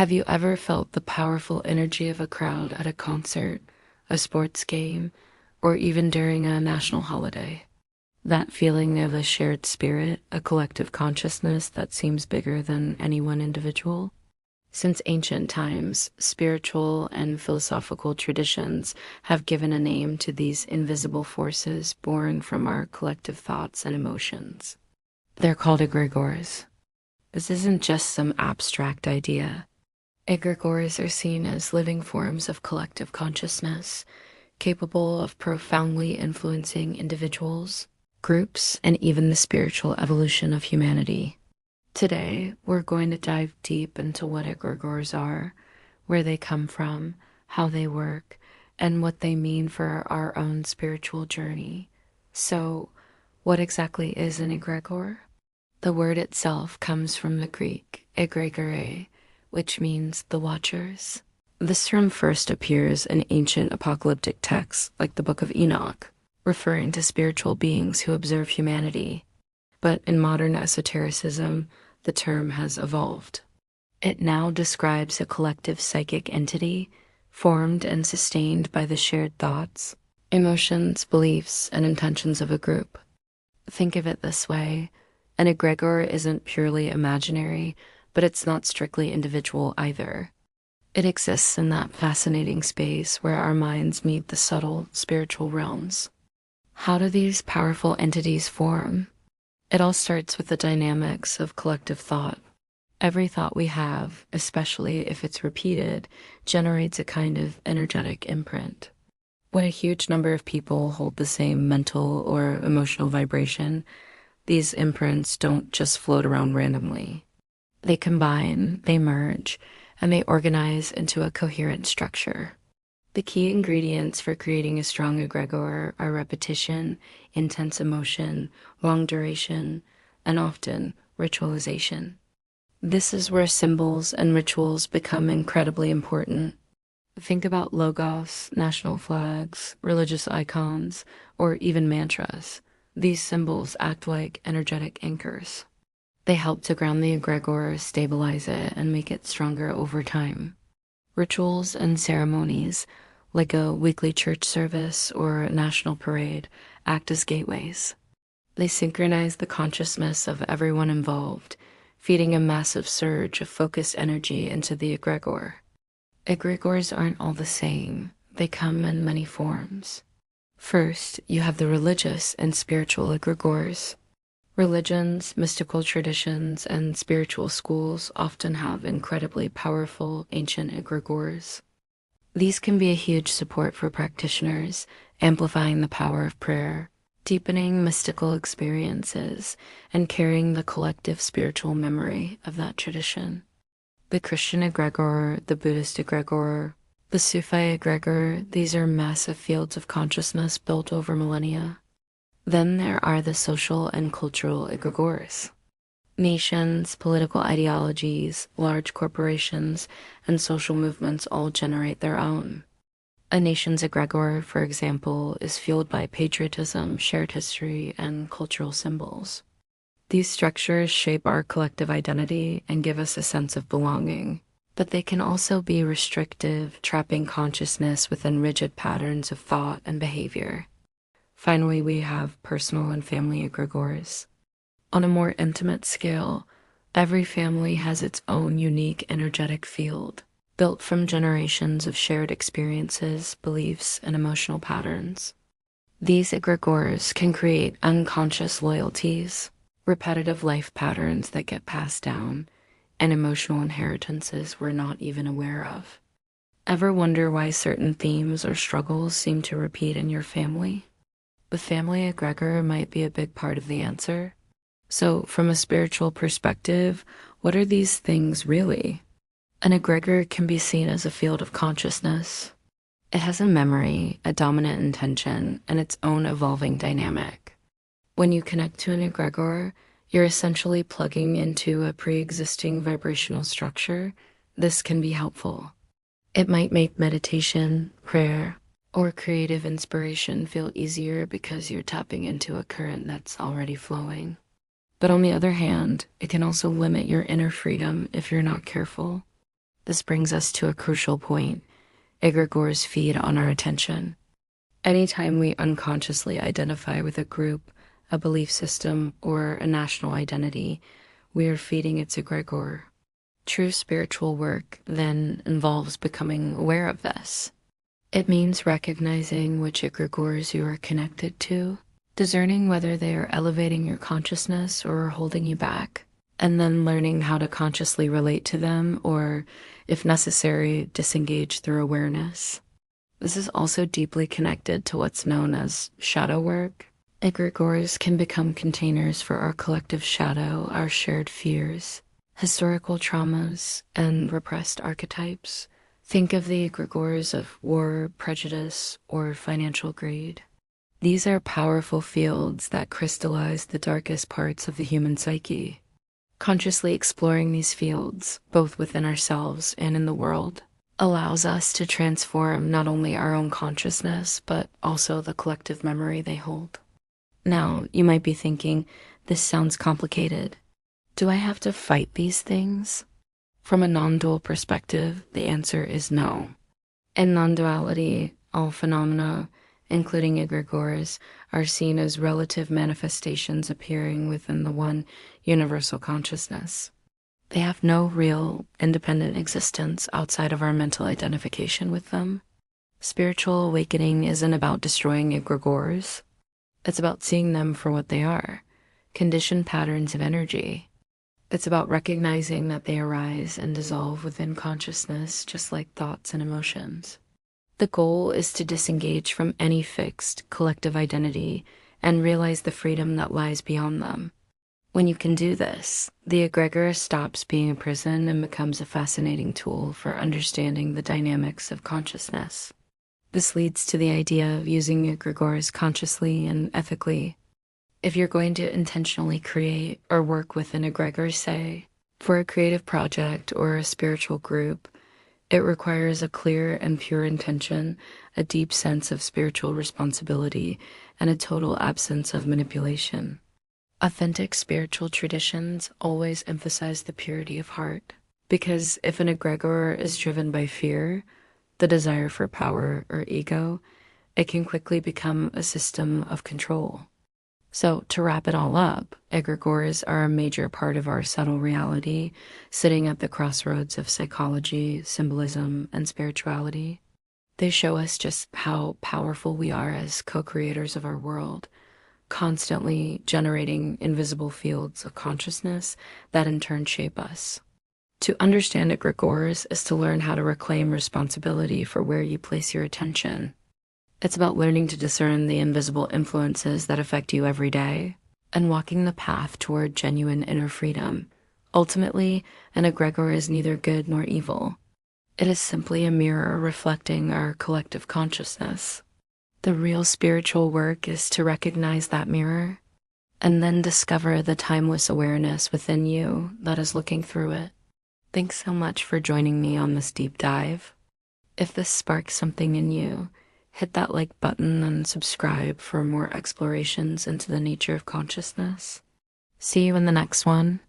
Have you ever felt the powerful energy of a crowd at a concert, a sports game, or even during a national holiday? That feeling of a shared spirit, a collective consciousness that seems bigger than any one individual? Since ancient times, spiritual and philosophical traditions have given a name to these invisible forces born from our collective thoughts and emotions. They're called egregores. This isn't just some abstract idea. Egregores are seen as living forms of collective consciousness, capable of profoundly influencing individuals, groups, and even the spiritual evolution of humanity. Today, we're going to dive deep into what egregores are, where they come from, how they work, and what they mean for our own spiritual journey. So, what exactly is an egregore? The word itself comes from the Greek egregore, which means the watchers. This term first appears in ancient apocalyptic texts like the Book of Enoch, referring to spiritual beings who observe humanity. But in modern esotericism, the term has evolved. It now describes a collective psychic entity formed and sustained by the shared thoughts, emotions, beliefs, and intentions of a group. Think of it this way: an egregore isn't purely imaginary, but it's not strictly individual either. It exists in that fascinating space where our minds meet the subtle spiritual realms. How do these powerful entities form? It all starts with the dynamics of collective thought. Every thought we have, especially if it's repeated, generates a kind of energetic imprint. When a huge number of people hold the same mental or emotional vibration, these imprints don't just float around randomly. They combine, they merge, and they organize into a coherent structure. The key ingredients for creating a strong egregore are repetition, intense emotion, long duration, and often ritualization. This is where symbols and rituals become incredibly important. Think about logos, national flags, religious icons, or even mantras. These symbols act like energetic anchors. They help to ground the egregore, stabilize it, and make it stronger over time. Rituals and ceremonies, like a weekly church service or a national parade, act as gateways. They synchronize the consciousness of everyone involved, feeding a massive surge of focused energy into the egregore. Egregores aren't all the same. They come in many forms. First, you have the religious and spiritual egregores. Religions, mystical traditions, and spiritual schools often have incredibly powerful ancient egregores. These can be a huge support for practitioners, amplifying the power of prayer, deepening mystical experiences, and carrying the collective spiritual memory of that tradition. The Christian egregore, the Buddhist egregore, the Sufi egregore, these are massive fields of consciousness built over millennia. Then there are the social and cultural egregores. Nations, political ideologies, large corporations, and social movements all generate their own. A nation's egregore, for example, is fueled by patriotism, shared history, and cultural symbols. These structures shape our collective identity and give us a sense of belonging, but they can also be restrictive, trapping consciousness within rigid patterns of thought and behavior. Finally, we have personal and family egregores. On a more intimate scale, every family has its own unique energetic field, built from generations of shared experiences, beliefs, and emotional patterns. These egregores can create unconscious loyalties, repetitive life patterns that get passed down, and emotional inheritances we're not even aware of. Ever wonder why certain themes or struggles seem to repeat in your family? The family egregore might be a big part of the answer. So, from a spiritual perspective, what are these things really? An egregore can be seen as a field of consciousness. It has a memory, a dominant intention, and its own evolving dynamic. When you connect to an egregore, you're essentially plugging into a pre-existing vibrational structure. This can be helpful. It might make meditation, prayer, or creative inspiration feel easier because you're tapping into a current that's already flowing. But on the other hand, it can also limit your inner freedom if you're not careful. This brings us to a crucial point. Egregores feed on our attention. Anytime we unconsciously identify with a group, a belief system, or a national identity, we are feeding its egregore. True spiritual work then involves becoming aware of this. It means recognizing which egregores you are connected to, discerning whether they are elevating your consciousness or holding you back, and then learning how to consciously relate to them or, if necessary, disengage through awareness. This is also deeply connected to what's known as shadow work. Egregores can become containers for our collective shadow, our shared fears, historical traumas, and repressed archetypes. Think of the egregores of war, prejudice, or financial greed. These are powerful fields that crystallize the darkest parts of the human psyche. Consciously exploring these fields, both within ourselves and in the world, allows us to transform not only our own consciousness, but also the collective memory they hold. Now, you might be thinking, this sounds complicated. Do I have to fight these things? From a non-dual perspective, the answer is no. In non-duality, all phenomena, including egregores, are seen as relative manifestations appearing within the one universal consciousness. They have no real, independent existence outside of our mental identification with them. Spiritual awakening isn't about destroying egregores. It's about seeing them for what they are, conditioned patterns of energy. It's about recognizing that they arise and dissolve within consciousness, just like thoughts and emotions. The goal is to disengage from any fixed, collective identity and realize the freedom that lies beyond them. When you can do this, the egregore stops being a prison and becomes a fascinating tool for understanding the dynamics of consciousness. This leads to the idea of using egregores consciously and ethically. If you're going to intentionally create or work with an egregore, say, for a creative project or a spiritual group, it requires a clear and pure intention, a deep sense of spiritual responsibility, and a total absence of manipulation. Authentic spiritual traditions always emphasize the purity of heart, because if an egregore is driven by fear, the desire for power or ego, it can quickly become a system of control. So to wrap it all up, egregores are a major part of our subtle reality, sitting at the crossroads of psychology, symbolism, and spirituality. They show us just how powerful we are as co-creators of our world, constantly generating invisible fields of consciousness that in turn shape us. To understand egregores is to learn how to reclaim responsibility for where you place your attention. It's about learning to discern the invisible influences that affect you every day and walking the path toward genuine inner freedom. Ultimately, an egregore is neither good nor evil. It is simply a mirror reflecting our collective consciousness. The real spiritual work is to recognize that mirror and then discover the timeless awareness within you that is looking through it. Thanks so much for joining me on this deep dive. If this sparks something in you, hit that like button and subscribe for more explorations into the nature of consciousness. See you in the next one.